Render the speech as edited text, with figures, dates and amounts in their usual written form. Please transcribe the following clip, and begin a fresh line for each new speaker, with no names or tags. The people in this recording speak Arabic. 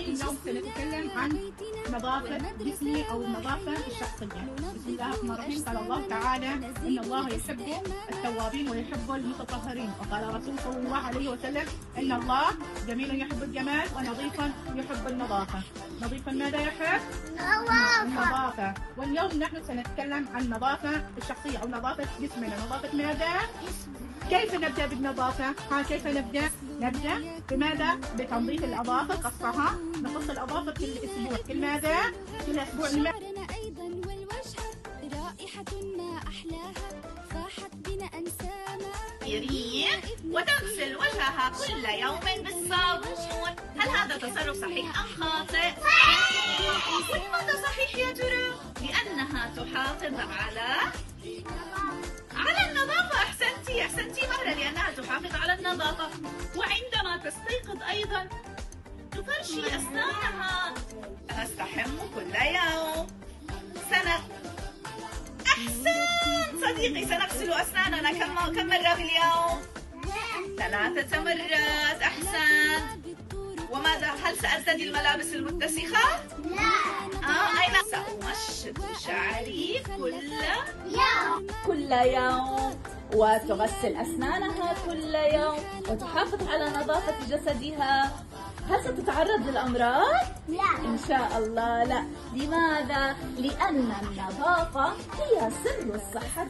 اليوم سنتكلم عن نظافة جسمي أو النظافة الشخصية. بسم الله الرحمن الرحيم. قال الله تعالى: إن الله يحب التوابين ويحب المتطهرين، وقال الرسول صلى الله عليه وسلم: إن الله جميل يحب الجمال ونظيفا يحب النظافة. نظيفا ماذا يحب؟ النظافة. واليوم نحن سنتكلم عن النظافة الشخصية أو نظافة جسمنا. نظافة ماذا؟ كيف نبدأ بالنظافة؟ كيف نبدأ؟ نبدأ بماذا؟ بتنظيف الأظافر، قصها. نقص الأظافر كل أسبوع. كل ماذا؟ كل أسبوع.
أيضا والوجه رائحة ما أحلاها فاحت بنا أنساما
وتغسل وجهها كل يوم بالصابون. هل هذا تصرف صحيح أم خاطئ؟ ولماذا صحيح يا ترى؟ لأنها تحافظ على النظافة. أحسنتي مرة، لأنها تحافظ على النظافة. وعندما تستيقظ أيضا تفرشي أسنانها. نستحم كل يوم. أحسن صديقي، سنغسل أسناننا كم مرة في اليوم؟ 3 مرات. أحسن. وماذا؟ هل سأرتدي الملابس المتسخة؟ لا. أين سأمشط شعري كل يوم. وتغسل أسنانها كل يوم وتحافظ على نظافة جسدها. هل ستتعرض للأمراض؟
لا
إن شاء الله لا. لماذا؟ لأن النظافة هي سر الصحة.